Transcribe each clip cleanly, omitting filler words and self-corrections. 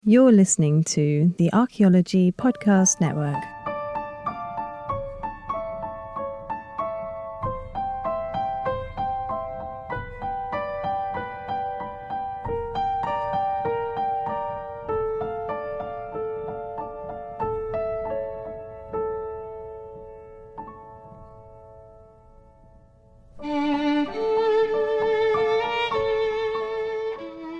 You're listening to the Archaeology Podcast Network.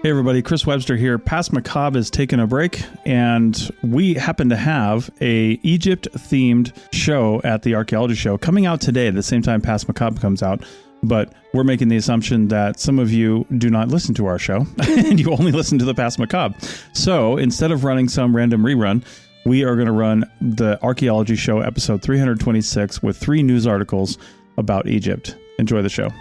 Hey everybody, Chris Webster here. Past Macabre is taking a break, and we happen to have a Egypt-themed show at the Archaeology Show coming out today at the same time Past Macabre comes out. But we're making the assumption that some of you do not listen to our show, and you only listen to the Past Macabre. So instead of running some random rerun, we are going to run the Archaeology Show episode 326 with 3 news articles about Egypt. Enjoy the show.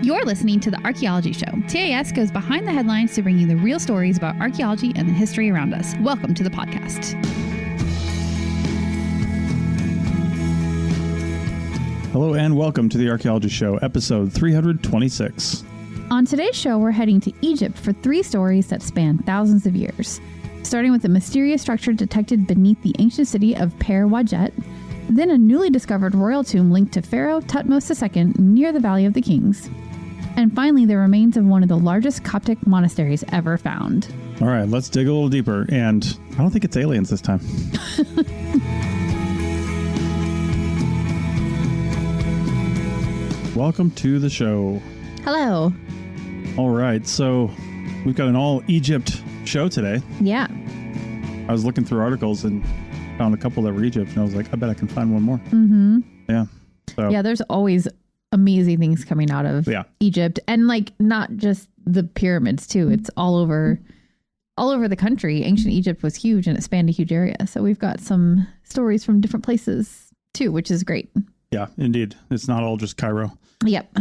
You're listening to the Archaeology Show. TAS goes behind the headlines to bring you the real stories about archaeology and the history around us. Welcome to the podcast. Hello and welcome to the Archaeology Show, episode 326. On today's show, we're heading to Egypt for 3 stories that span thousands of years. Starting with a mysterious structure detected beneath the ancient city of Per Wajet, then a newly discovered royal tomb linked to Pharaoh Thutmose II near the Valley of the Kings. And finally, the remains of one of the largest Coptic monasteries ever found. All right, let's dig a little deeper. And I don't think it's aliens this time. Welcome to the show. Hello. All right, so we've got an all Egypt show today. Yeah. I was looking through articles and found a couple that were Egypt, and I was like, I bet I can find one more. Mm-hmm. Yeah. So. Yeah, there's always amazing things coming out of Egypt, and like not just the pyramids too. It's all over the country. Ancient Egypt was huge and it spanned a huge area. So we've got some stories from different places too, which is great. Yeah, indeed. It's not all just Cairo. Yep.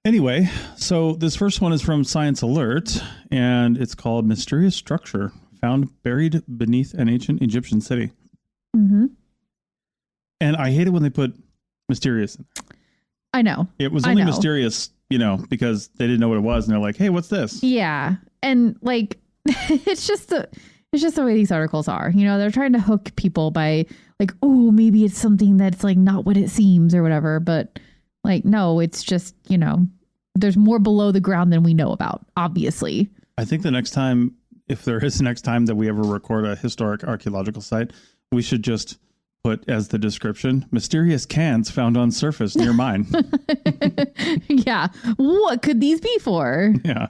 Anyway, so this first one is from Science Alert, and it's called Mysterious Structure Found Buried Beneath an Ancient Egyptian City. Mm-hmm. And I hate it when they put mysterious in there. I know. It was only mysterious, because they didn't know what it was. And they're like, hey, what's this? Yeah. And like, it's just the way these articles are. They're trying to hook people by like, oh, maybe it's something that's like not what it seems or whatever. But like, no, it's just, there's more below the ground than we know about, obviously. I think the next time, if there is next time that we ever record a historic archaeological site, we should just put as the description, mysterious cans found on surface near mine. Yeah. What could these be for? Yeah.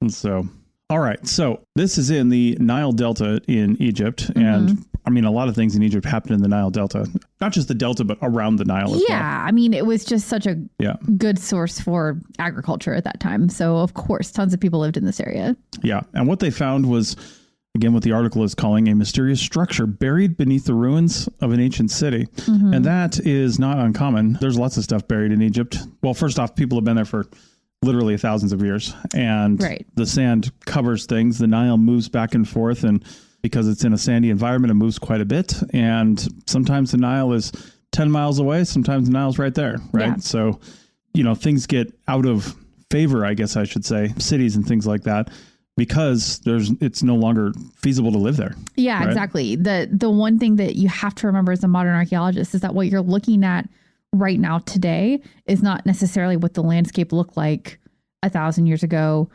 And so, all right. So this is in the Nile Delta in Egypt. Mm-hmm. And I mean, a lot of things in Egypt happened in the Nile Delta, not just the Delta, but around the Nile as well. I mean, it was just such a good source for agriculture at that time. So of course, tons of people lived in this area. Yeah. And what they found was, again, what the article is calling a mysterious structure buried beneath the ruins of an ancient city. Mm-hmm. And that is not uncommon. There's lots of stuff buried in Egypt. Well, first off, people have been there for literally thousands of years. And the sand covers things. The Nile moves back and forth. And because it's in a sandy environment, it moves quite a bit. And sometimes the Nile is 10 miles away. Sometimes the Nile's right there. Right. Yeah. So, things get out of favor, I guess I should say, cities and things like that, because it's no longer feasible to live there. Yeah, right? Exactly. The one thing that you have to remember as a modern archaeologist is that what you're looking at right now today is not necessarily what the landscape looked like 1,000 years ago,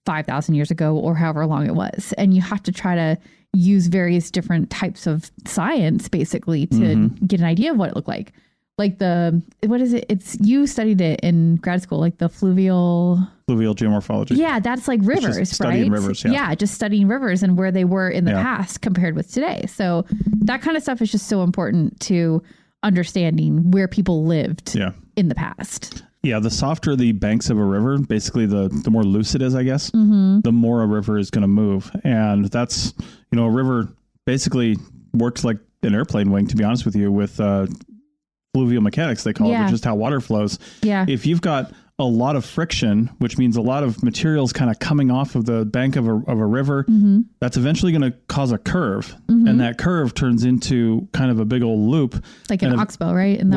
5,000 years ago, or however long it was. And you have to try to use various different types of science basically to get an idea of what it looked like. Like what is it? You studied it in grad school, like the fluvial geomorphology. Yeah, that's like rivers, right? Studying rivers, yeah. Yeah, just studying rivers and where they were in the past compared with today. So that kind of stuff is just so important to understanding where people lived in the past. Yeah, the softer the banks of a river, basically the more loose it is, I guess, the more a river is going to move. And that's, a river basically works like an airplane wing, to be honest with you, with fluvial mechanics, they call it, which is how water flows. Yeah. If you've got a lot of friction, which means a lot of materials kind of coming off of the bank of a river. That's eventually going to cause a curve. And that curve turns into kind of a big old loop. Like an oxbow, right? And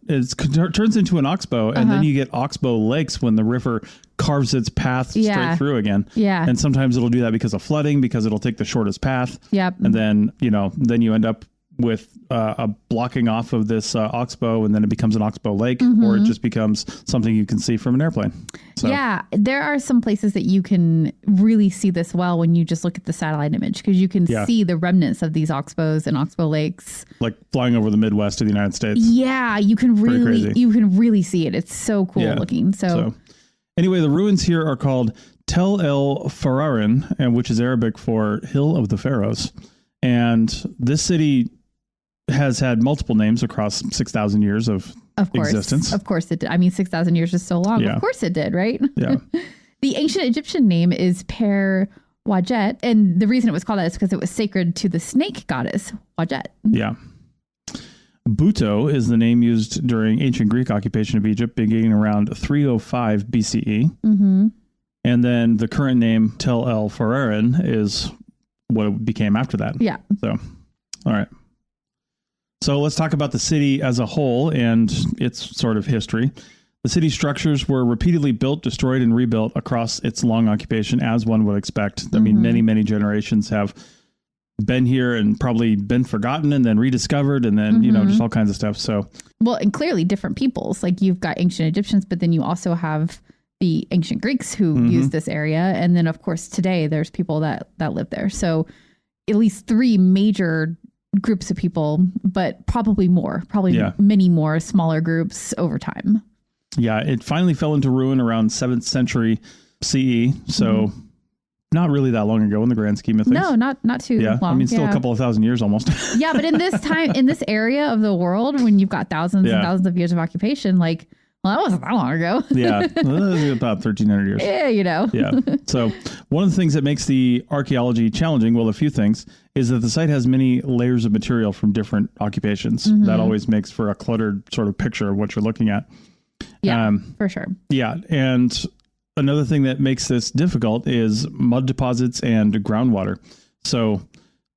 it turns into an oxbow, and then you get oxbow lakes when the river carves its path straight through again. Yeah. And sometimes it'll do that because of flooding, because it'll take the shortest path. Yep. And then, then you end up with a blocking off of this oxbow, and then it becomes an oxbow lake, or it just becomes something you can see from an airplane. So. Yeah, there are some places that you can really see this well when you just look at the satellite image, because you can see the remnants of these oxbows and oxbow lakes. Like flying over the Midwest of the United States. Yeah, you can really see it. It's so cool looking. So anyway, the ruins here are called Tel El Fararin, and which is Arabic for Hill of the Pharaohs. And this city has had multiple names across 6,000 years of existence. Of course it did. I mean, 6,000 years is so long. Yeah. Of course it did, right? Yeah. The ancient Egyptian name is Per Wajet. And the reason it was called that is because it was sacred to the snake goddess, Wajet. Yeah. Buto is the name used during ancient Greek occupation of Egypt, beginning around 305 BCE. And then the current name, Tel El Fararin, is what it became after that. Yeah. So, all right. So let's talk about the city as a whole and its sort of history. The city structures were repeatedly built, destroyed, and rebuilt across its long occupation, as one would expect. I mean, many generations have been here and probably been forgotten and then rediscovered, and then, just all kinds of stuff. So, well, and clearly different peoples. Like you've got ancient Egyptians, but then you also have the ancient Greeks who used this area. And then, of course, today there's people that live there. So at least three major groups of people, but probably many more smaller groups over time. Yeah, it finally fell into ruin around 7th century CE. So not really that long ago in the grand scheme of things. No, not too long. I mean, still a couple of thousand years almost. Yeah, but in this time, in this area of the world, when you've got thousands and thousands of years of occupation, like, well, that wasn't that long ago. Yeah, about 1,300 years. Yeah, Yeah. So one of the things that makes the archaeology challenging, well, a few things, is that the site has many layers of material from different occupations. That always makes for a cluttered sort of picture of what you're looking at. Yeah, for sure. Yeah. And another thing that makes this difficult is mud deposits and groundwater. So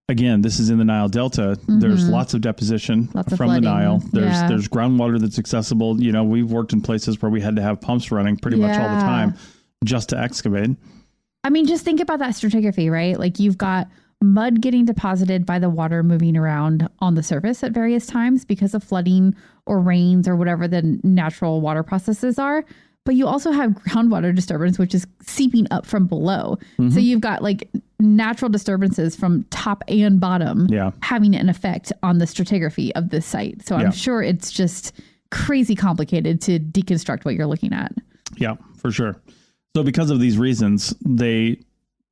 again, this is in the Nile Delta. There's lots of deposition from flooding. the Nile. There's groundwater that's accessible. We've worked in places where we had to have pumps running pretty much all the time just to excavate. I mean, just think about that stratigraphy, right? Like you've got mud getting deposited by the water moving around on the surface at various times because of flooding or rains or whatever the natural water processes are. But you also have groundwater disturbance, which is seeping up from below. So you've got like natural disturbances from top and bottom having an effect on the stratigraphy of this site. So I'm sure it's just crazy complicated to deconstruct what you're looking at. Yeah, for sure. So because of these reasons, they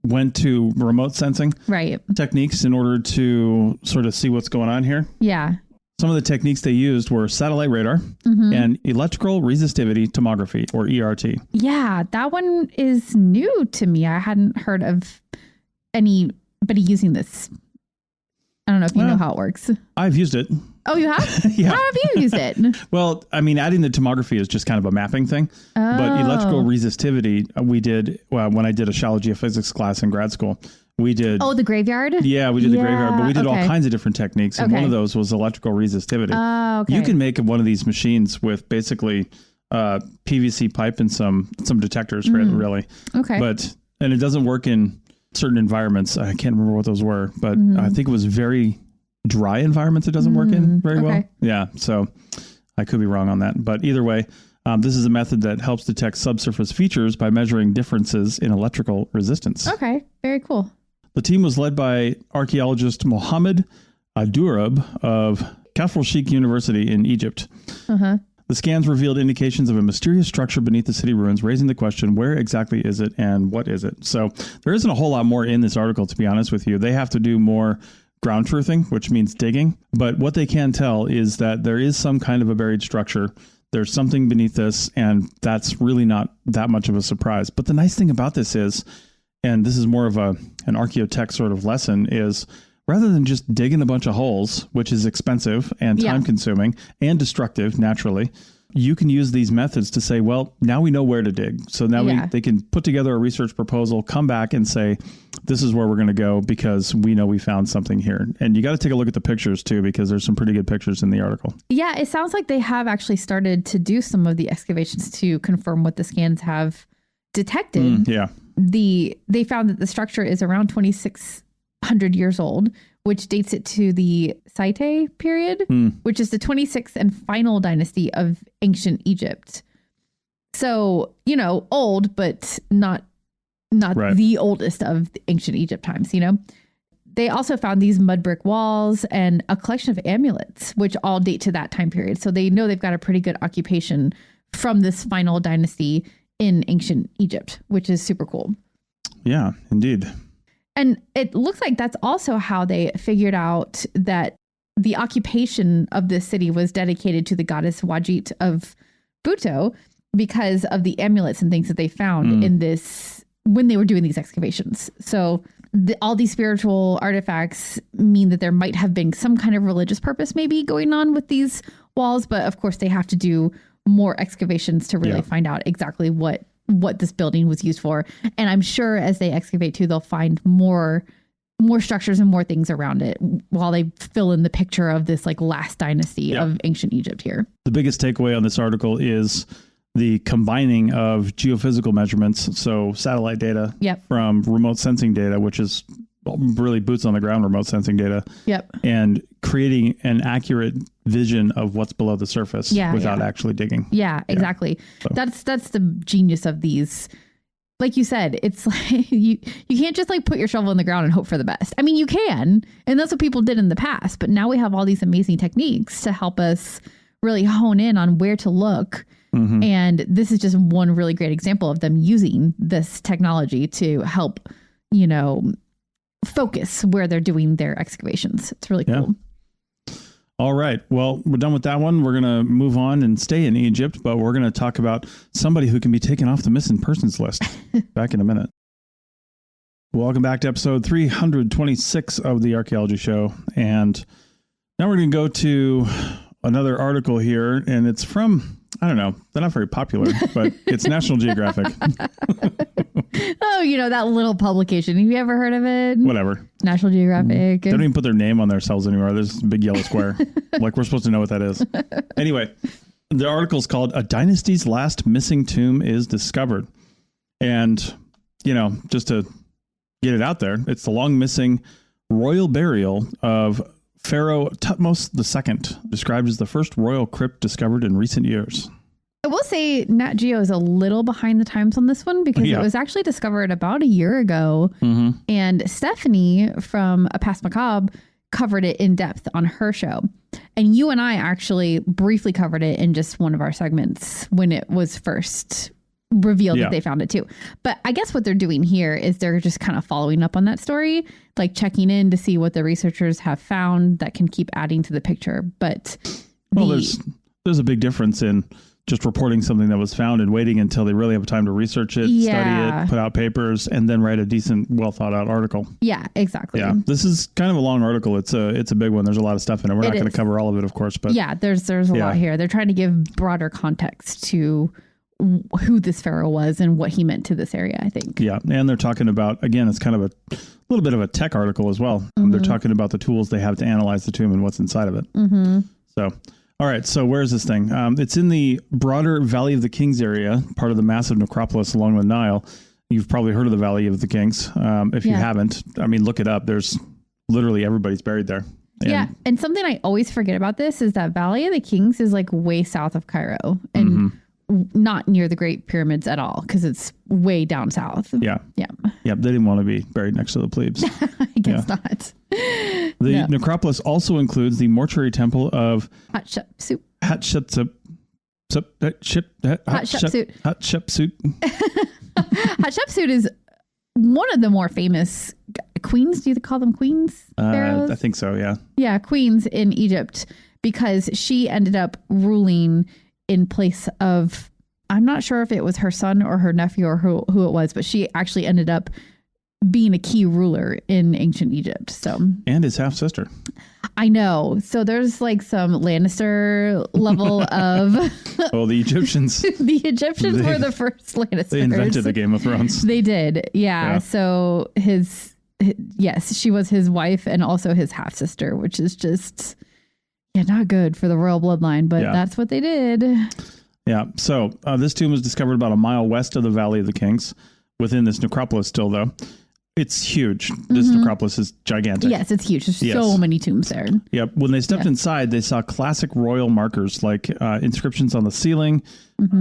went to remote sensing techniques in order to sort of see what's going on here. Yeah. Some of the techniques they used were satellite radar and electrical resistivity tomography, or ERT. Yeah, that one is new to me. I hadn't heard of anybody using this. I don't know if you know how it works. I've used it. Oh, you have? Yeah. How have you used it? Well, I mean, adding the tomography is just kind of a mapping thing. But electrical resistivity, we did when I did a shallow geophysics class in grad school. We did. Oh, the graveyard? Yeah, we did the graveyard, but we did all kinds of different techniques. And one of those was electrical resistivity. You can make one of these machines with basically PVC pipe and some detectors, really. Okay. And it doesn't work in certain environments. I can't remember what those were, but I think it was very dry environments it doesn't work in very well. Yeah, so I could be wrong on that. But either way, this is a method that helps detect subsurface features by measuring differences in electrical resistance. Okay, very cool. The team was led by archaeologist Mohammed Adurab of Kafr Sheikh University in Egypt. The scans revealed indications of a mysterious structure beneath the city ruins, raising the question, where exactly is it and what is it? So there isn't a whole lot more in this article, to be honest with you. They have to do more ground truthing, which means digging. But what they can tell is that there is some kind of a buried structure. There's something beneath this, and that's really not that much of a surprise. But the nice thing about this is, and this is more of an archaeotech sort of lesson, is rather than just digging a bunch of holes, which is expensive and time consuming and destructive naturally, you can use these methods to say, well, now we know where to dig. So now they can put together a research proposal, come back and say, this is where we're going to go because we know we found something here. And you got to take a look at the pictures too, because there's some pretty good pictures in the article. Yeah, it sounds like they have actually started to do some of the excavations to confirm what the scans have detected. They found that the structure is around 2,600 years old, which dates it to the Site period, which is the 26th and final dynasty of ancient Egypt. So, old, but not the oldest of the ancient Egypt times, They also found these mud brick walls and a collection of amulets, which all date to that time period. So they know they've got a pretty good occupation from this final dynasty in ancient Egypt, which is super cool. Yeah, indeed. And it looks like that's also how they figured out that the occupation of this city was dedicated to the goddess Wajit of Buto because of the amulets and things that they found in this when they were doing these excavations. So all these spiritual artifacts mean that there might have been some kind of religious purpose maybe going on with these walls. But of course, they have to do more excavations to really find out exactly what this building was used for. And I'm sure as they excavate too, they'll find more structures and more things around it while they fill in the picture of this like last dynasty of ancient Egypt here. The biggest takeaway on this article is the combining of geophysical measurements, so satellite data from remote sensing data, which is really boots on the ground remote sensing data, and creating an accurate vision of what's below the surface without actually digging. Yeah, exactly. So. That's the genius of these. Like you said, it's like you can't just like put your shovel in the ground and hope for the best. I mean, you can, and that's what people did in the past. But now we have all these amazing techniques to help us really hone in on where to look. And this is just one really great example of them using this technology to help, focus where they're doing their excavations. It's really cool. All right. Well, we're done with that one. We're going to move on and stay in Egypt, but we're going to talk about somebody who can be taken off the missing persons list. Back in a minute. Welcome back to episode 326 of the Archaeology Show. And now we're going to go to another article here, and it's from, I don't know, they're not very popular, but it's National Geographic. Oh, that little publication. Have you ever heard of it? Whatever. National Geographic. They don't even put their name on themselves anymore. There's a big yellow square. Like we're supposed to know what that is. Anyway, the article's called "A Dynasty's Last Missing Tomb is Discovered." And, just to get it out there, it's the long missing royal burial of Pharaoh Thutmose II, described as the first royal crypt discovered in recent years. I will say Nat Geo is a little behind the times on this one because it was actually discovered about a year ago. And Stephanie from A Past Macabre covered it in depth on her show. And you and I actually briefly covered it in just one of our segments when it was first revealed that they found it too. But I guess what they're doing here is they're just kind of following up on that story, like checking in to see what the researchers have found that can keep adding to the picture. But there's a big difference in just reporting something that was found and waiting until they really have time to research it, study it, put out papers, and then write a decent, well thought out article. Yeah, exactly. Yeah, this is kind of a long article. It's a big one. There's a lot of stuff in it. We're not going to cover all of it, of course, but there's a lot here. They're trying to give broader context to who this pharaoh was and what he meant to this area, I think. Yeah. And they're talking about, again, it's kind of a little bit of a tech article as well. They're talking about the tools they have to analyze the tomb and what's inside of it. So, all right. So where's this thing? It's in the broader Valley of the Kings area, part of the massive necropolis along the Nile. You've probably heard of the Valley of the Kings. If you haven't, look it up. There's literally everybody's buried there. And something I always forget about this is that Valley of the Kings is like way south of Cairo and not near the Great Pyramids at all because it's way down south. Yeah. They didn't want to be buried next to the plebes. I guess not. The necropolis also includes the mortuary temple of Hatshepsut. Hatshepsut. Hatshepsut is one of the more famous queens. Do you call them queens? Pharaohs? I think so, yeah. Yeah, queens in Egypt because she ended up ruling in place of, I'm not sure if it was her son or her nephew or who it was, but she actually ended up being a key ruler in ancient Egypt. So, and his half sister. I know. So there's like some Lannister level of. Well, the Egyptians. The Egyptians were the first Lannisters. They invented the Game of Thrones. They did. Yeah. So yes, she was his wife and also his half sister, which is just not good for the royal bloodline. But that's what they did. Yeah. So this tomb was discovered about a mile west of the Valley of the Kings, within this necropolis still, though. It's huge. This necropolis is gigantic. Yes, it's huge. There's so many tombs there. Yep. When they stepped inside, they saw classic royal markers like inscriptions on the ceiling,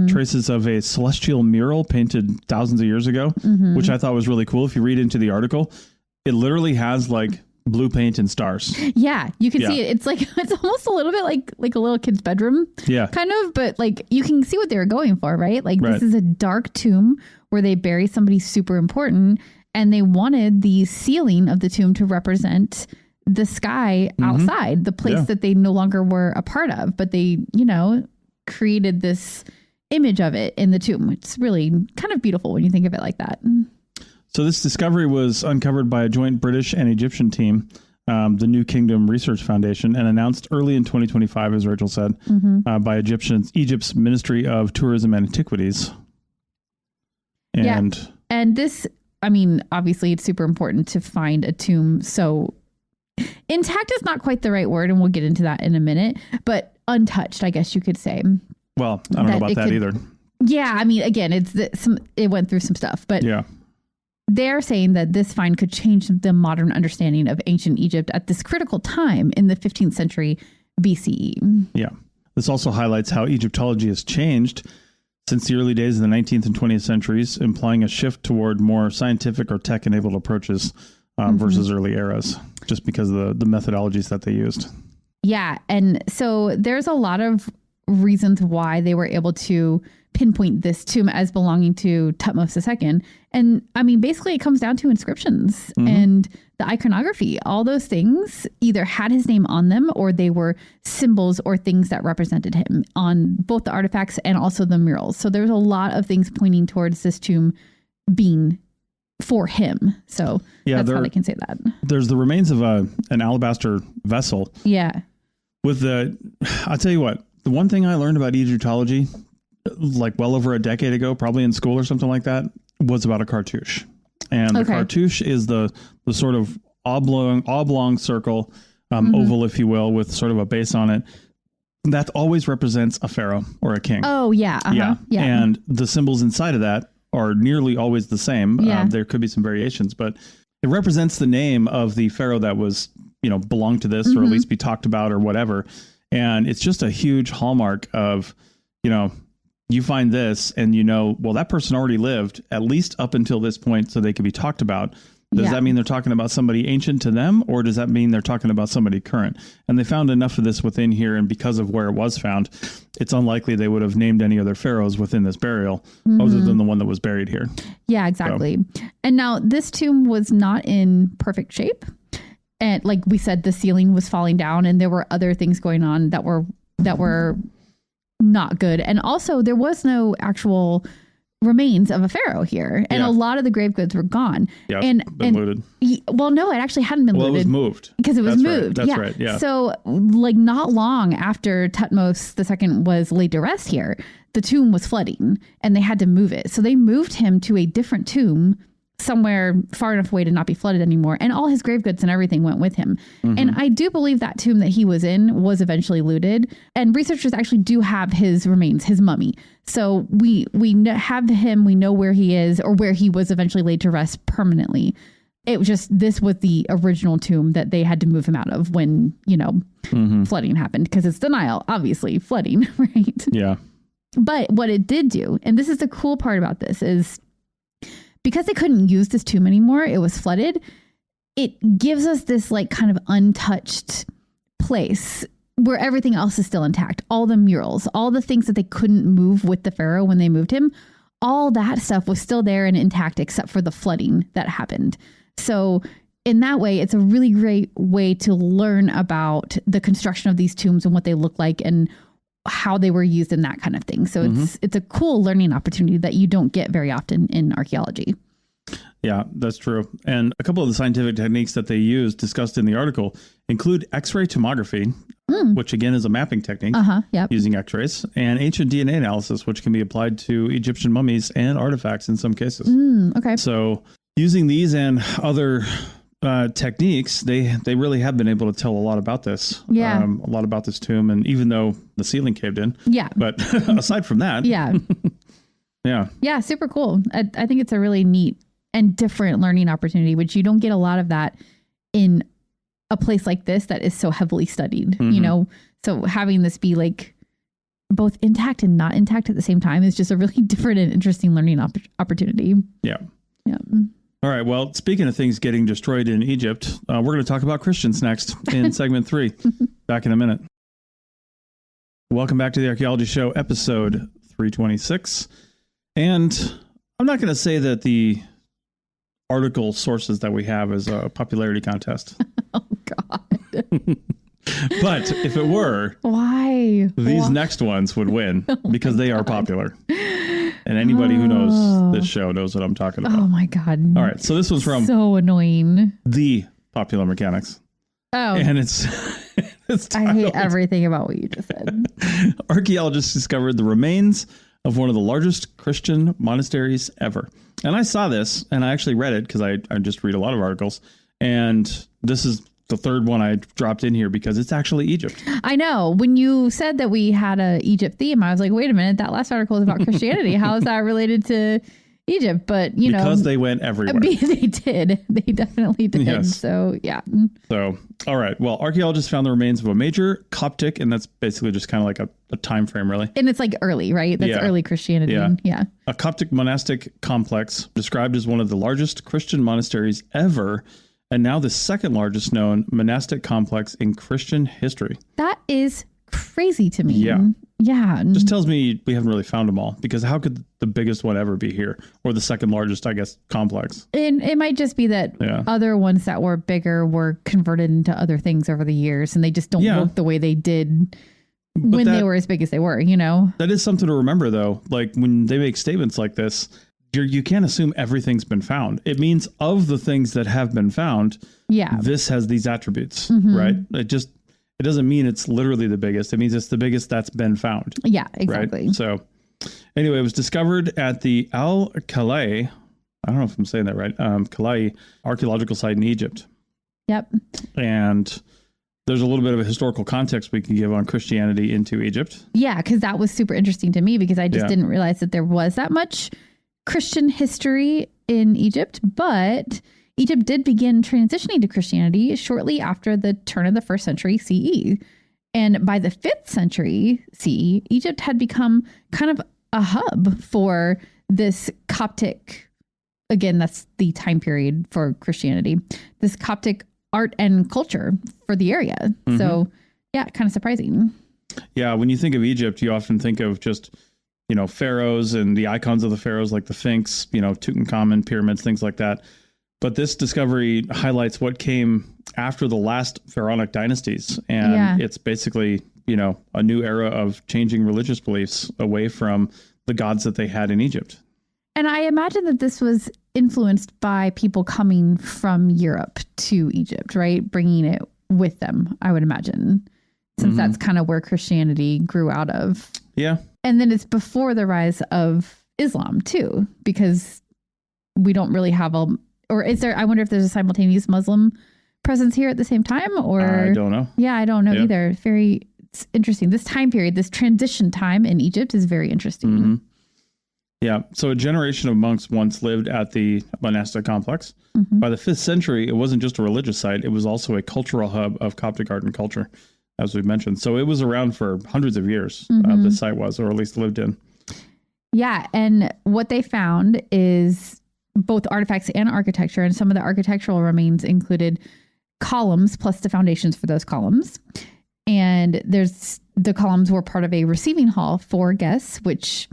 traces of a celestial mural painted thousands of years ago, which I thought was really cool. If you read into the article, it literally has like blue paint and stars. Yeah, you can see it. It's almost a little bit like a little kid's bedroom. Yeah. Kind of, but like you can see what they were going for, right? Like this is a dark tomb where they bury somebody super important, and they wanted the ceiling of the tomb to represent the sky outside, the place that they no longer were a part of, but they, created this image of it in the tomb. It's really kind of beautiful when you think of it like that. So this discovery was uncovered by a joint British and Egyptian team, the New Kingdom Research Foundation, and announced early in 2025, as Rachel said, by Egypt's Ministry of Tourism and Antiquities. And this, I mean, obviously it's super important to find a tomb. So intact is not quite the right word, and we'll get into that in a minute, but untouched, I guess you could say. Well, I don't know about that either. Yeah. I mean, again, it went through some stuff, but they're saying that this find could change the modern understanding of ancient Egypt at this critical time in the 15th century BCE. Yeah. This also highlights how Egyptology has changed since the early days of the 19th and 20th centuries, implying a shift toward more scientific or tech-enabled approaches versus early eras, just because of the methodologies that they used. Yeah. And so there's a lot of reasons why they were able to pinpoint this tomb as belonging to Thutmose II. And I mean, basically it comes down to inscriptions and the iconography. All those things either had his name on them or they were symbols or things that represented him on both the artifacts and also the murals. So there's a lot of things pointing towards this tomb being for him. So that's how they can say that. There's the remains of an alabaster vessel. Yeah. I'll tell you what, the one thing I learned about Egyptology, like well over a decade ago, probably in school or something like that, was about a cartouche. And the cartouche is the sort of oblong circle, oval, if you will, with sort of a base on it. That always represents a pharaoh or a king. Oh, yeah. Yeah. And the symbols inside of that are nearly always the same. There could be some variations, but it represents the name of the pharaoh that was, belonged to this or at least be talked about or whatever. And it's just a huge hallmark of, you find this and well, that person already lived at least up until this point so they could be talked about. Does that mean they're talking about somebody ancient to them, or does that mean they're talking about somebody current? And they found enough of this within here, and because of where it was found, it's unlikely they would have named any other pharaohs within this burial other than the one that was buried here. Yeah, exactly. So. And now this tomb was not in perfect shape. And like we said, the ceiling was falling down and there were other things going on that were not good. And also there was no actual remains of a pharaoh here. And a lot of the grave goods were gone. Yeah, and looted. Well, no, it actually hadn't been looted. Well, it was moved. Because it was moved. That's right. Yeah. So like not long after Thutmose II was laid to rest here, the tomb was flooding and they had to move it. So they moved him to a different tomb somewhere far enough away to not be flooded anymore. And all his grave goods and everything went with him. And I do believe that tomb that he was in was eventually looted. And researchers actually do have his remains, his mummy. So we have him, we know where he is or where he was eventually laid to rest permanently. It was just, this was the original tomb that they had to move him out of when, flooding happened. Because it's denial, obviously, flooding, right? Yeah. But what it did do, and this is the cool part about this, is because they couldn't use this tomb anymore, it was flooded, it gives us this like kind of untouched place where everything else is still intact. All the murals, all the things that they couldn't move with the pharaoh when they moved him, all that stuff was still there and intact except for the flooding that happened. So in that way, it's a really great way to learn about the construction of these tombs and what they look like and how they were used and that kind of thing. So it's a cool learning opportunity that you don't get very often in archaeology. Yeah, that's true. And a couple of the scientific techniques that they use discussed in the article include X-ray tomography, which again is a mapping technique using X-rays, and ancient DNA analysis, which can be applied to Egyptian mummies and artifacts in some cases. Okay. So using these and other techniques, they really have been able to tell a lot about this. Yeah. A lot about this tomb, and even though the ceiling caved in. Yeah. But aside from that. Yeah. Yeah. Yeah. Super cool. I think it's a really neat and different learning opportunity, which you don't get a lot of that in a place like this that is so heavily studied, you know? So having this be like both intact and not intact at the same time is just a really different and interesting learning opportunity. Yeah. Yeah. All right. Well, speaking of things getting destroyed in Egypt, we're going to talk about Christians next in segment 3. Back in a minute. Welcome back to the Archaeology Show, episode 326. And I'm not going to say that the article sources that we have is a popularity contest. Oh, God. But if it were, why? These next ones would win because they are popular. And anybody who knows this show knows what I'm talking about. Oh, my God. All right. So this one's from so annoying. The Popular Mechanics. Oh. And it's I hate everything about what you just said. Archaeologists discovered the remains of one of the largest Christian monasteries ever. And I saw this and I actually read it because I just read a lot of articles. And this is the third one I dropped in here because it's actually Egypt. I know. When you said that we had a Egypt theme, I was like, wait a minute, that last article is about Christianity. How is that related to Egypt? But, you know. Because they went everywhere. They did. They definitely did. Yes. So, yeah. So, all right. Well, archaeologists found the remains of a major Coptic, and that's basically just kind of like a time frame, really. And it's like early, right? That's early Christianity. Yeah. A Coptic monastic complex described as one of the largest Christian monasteries ever, and now the second largest known monastic complex in Christian history. That is crazy to me. Yeah. Yeah. Just tells me we haven't really found them all, because how could the biggest one ever be here, or the second largest, I guess, complex? And it might just be that other ones that were bigger were converted into other things over the years, and they just don't work the way they did when they were as big as they were, you know? That is something to remember, though. Like, when they make statements like this, you can't assume everything's been found. It means of the things that have been found, this has these attributes, right? It doesn't mean it's literally the biggest. It means it's the biggest that's been found. Yeah, exactly. Right? So anyway, it was discovered at the Al-Qalaye, I don't know if I'm saying that right, Qalaye archaeological site in Egypt. Yep. And there's a little bit of a historical context we can give on Christianity into Egypt. Yeah, because that was super interesting to me, because I just didn't realize that there was that much Christian history in Egypt, but Egypt did begin transitioning to Christianity shortly after the turn of the 1st century CE. And by the 5th century CE, Egypt had become kind of a hub for this Coptic, again, that's the time period for Christianity, this Coptic art and culture for the area. Mm-hmm. So, yeah, kind of surprising. Yeah, when you think of Egypt, you often think of just, pharaohs and the icons of the pharaohs, like the Sphinx, Tutankhamun, pyramids, things like that. But this discovery highlights what came after the last pharaonic dynasties. And it's basically, a new era of changing religious beliefs away from the gods that they had in Egypt. And I imagine that this was influenced by people coming from Europe to Egypt, right? Bringing it with them, I would imagine, since that's kind of where Christianity grew out of. Yeah. And then it's before the rise of Islam, too, because we don't really have or is there, I wonder if there's a simultaneous Muslim presence here at the same time, or I don't know. Yeah, I don't know either. It's interesting. This time period, this transition time in Egypt is very interesting. Mm-hmm. Yeah. So a generation of monks once lived at the monastic complex. Mm-hmm. By the 5th century, it wasn't just a religious site. It was also a cultural hub of Coptic art and culture, as we mentioned. So it was around for hundreds of years, the site was, or at least lived in. Yeah. And what they found is both artifacts and architecture, and some of the architectural remains included columns plus the foundations for those columns. And the columns were part of a receiving hall for guests, which,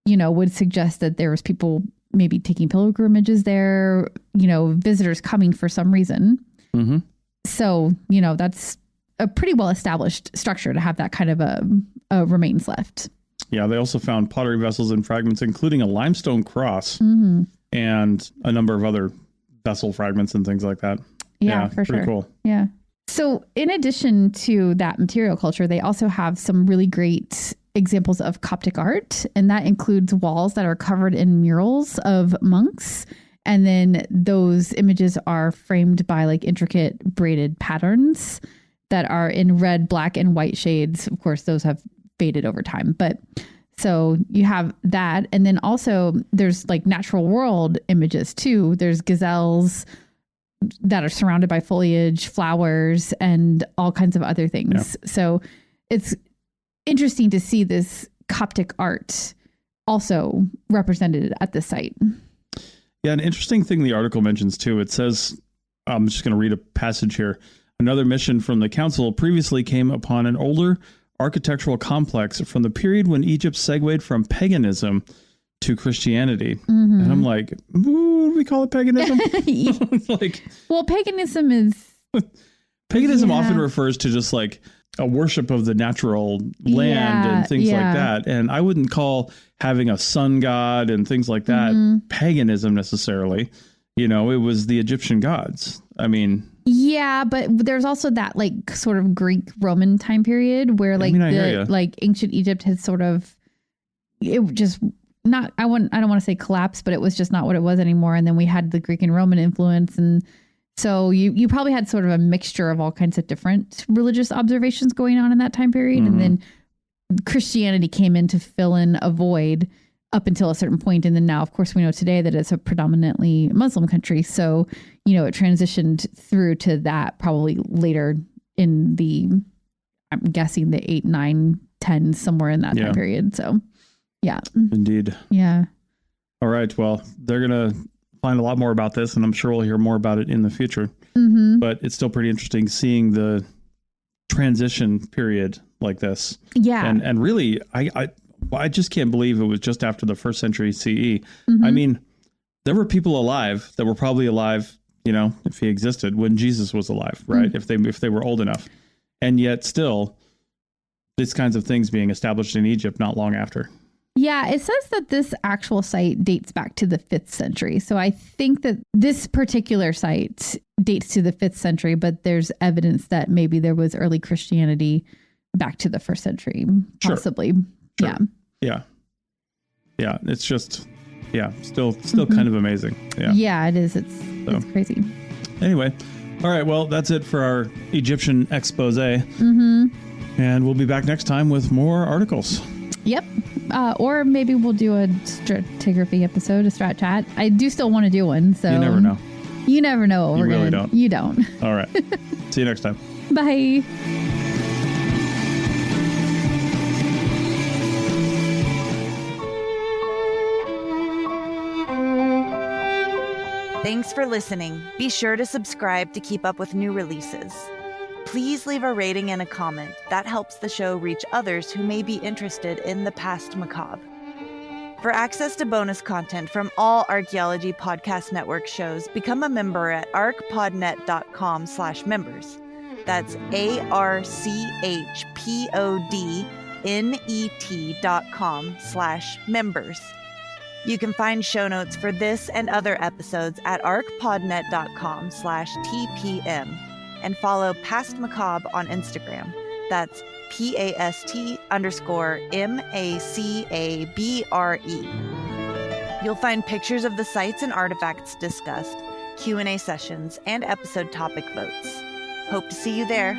would suggest that there was people maybe taking pilgrimages there, visitors coming for some reason. Mm-hmm. So, that's a pretty well-established structure to have that kind of a remains left. Yeah, they also found pottery vessels and fragments, including a limestone cross and a number of other vessel fragments and things like that. Yeah, for pretty sure. Cool. Yeah. So in addition to that material culture, they also have some really great examples of Coptic art, and that includes walls that are covered in murals of monks. And then those images are framed by like intricate braided patterns that are in red, black, and white shades. Of course, those have faded over time. But so you have that. And then also there's like natural world images too. There's gazelles that are surrounded by foliage, flowers, and all kinds of other things. Yeah. So it's interesting to see this Coptic art also represented at the site. Yeah, an interesting thing the article mentions too, it says, I'm just going to read a passage here. Another mission from the council previously came upon an older architectural complex from the period when Egypt segued from paganism to Christianity. Mm-hmm. And I'm like, what do we call it, paganism? Well, paganism is... Paganism often refers to just like a worship of the natural land and things like that. And I wouldn't call having a sun god and things like that paganism necessarily. You know, it was the Egyptian gods. I mean... Yeah, but there's also that like sort of Greek Roman time period where like like ancient Egypt had sort of, it just not, I don't want to say collapsed, but it was just not what it was anymore. And then we had the Greek and Roman influence. And so you probably had sort of a mixture of all kinds of different religious observations going on in that time period. Mm-hmm. And then Christianity came in to fill in a void up until a certain point. And then now, of course, we know today that it's a predominantly Muslim country. So, you know, it transitioned through to that probably later in the, I'm guessing the 8, 9, 10, somewhere in that time period. So, yeah. Indeed. Yeah. All right. Well, they're going to find a lot more about this, and I'm sure we'll hear more about it in the future. Mm-hmm. But it's still pretty interesting seeing the transition period like this. Yeah. And really, I just can't believe it was just after the 1st century CE. Mm-hmm. I mean, there were people alive that were probably alive, you know, if he existed when Jesus was alive, right? Mm-hmm. If they were old enough. And yet still, these kinds of things being established in Egypt not long after. Yeah, it says that this actual site dates back to the 5th century. So I think that this particular site dates to the 5th century, but there's evidence that maybe there was early Christianity back to the 1st century, possibly. Sure. Sure. Yeah. Yeah. It's just, still kind of amazing. Yeah. Yeah, it is. It's crazy. Anyway. All right. Well, that's it for our Egyptian expose. Mm-hmm. And we'll be back next time with more articles. Yep. Or maybe we'll do a stratigraphy episode, a strat chat. I do still want to do one. So you never know. You never know what we're going to do. You don't. All right. See you next time. Bye. Thanks for listening. Be sure to subscribe to keep up with new releases. Please leave a rating and a comment. That helps the show reach others who may be interested in the past macabre. For access to bonus content from all Archaeology Podcast Network shows, become a member at archpodnet.com/members. That's archpodnet.com/members. You can find show notes for this and other episodes at archpodnet.com/TPM and follow Past Macabre on Instagram. That's PAST_MACABRE. You'll find pictures of the sites and artifacts discussed, Q&A sessions, and episode topic votes. Hope to see you there.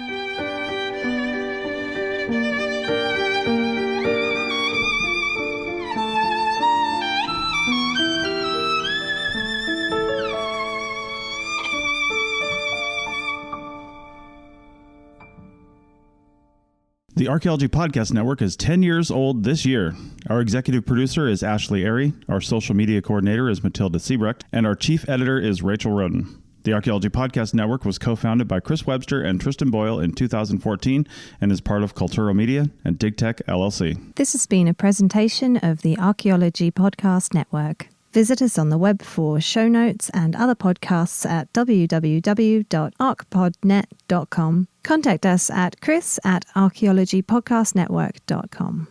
The Archaeology Podcast Network is 10 years old this year. Our executive producer is Ashley Airy, our social media coordinator is Matilda Siebrecht, and our chief editor is Rachel Roden. The Archaeology Podcast Network was co-founded by Chris Webster and Tristan Boyle in 2014 and is part of Cultural Media and DigTech LLC. This has been a presentation of the Archaeology Podcast Network. Visit us on the web for show notes and other podcasts at www.archpodnet.com. Contact us at chris@archaeologypodcastnetwork.com.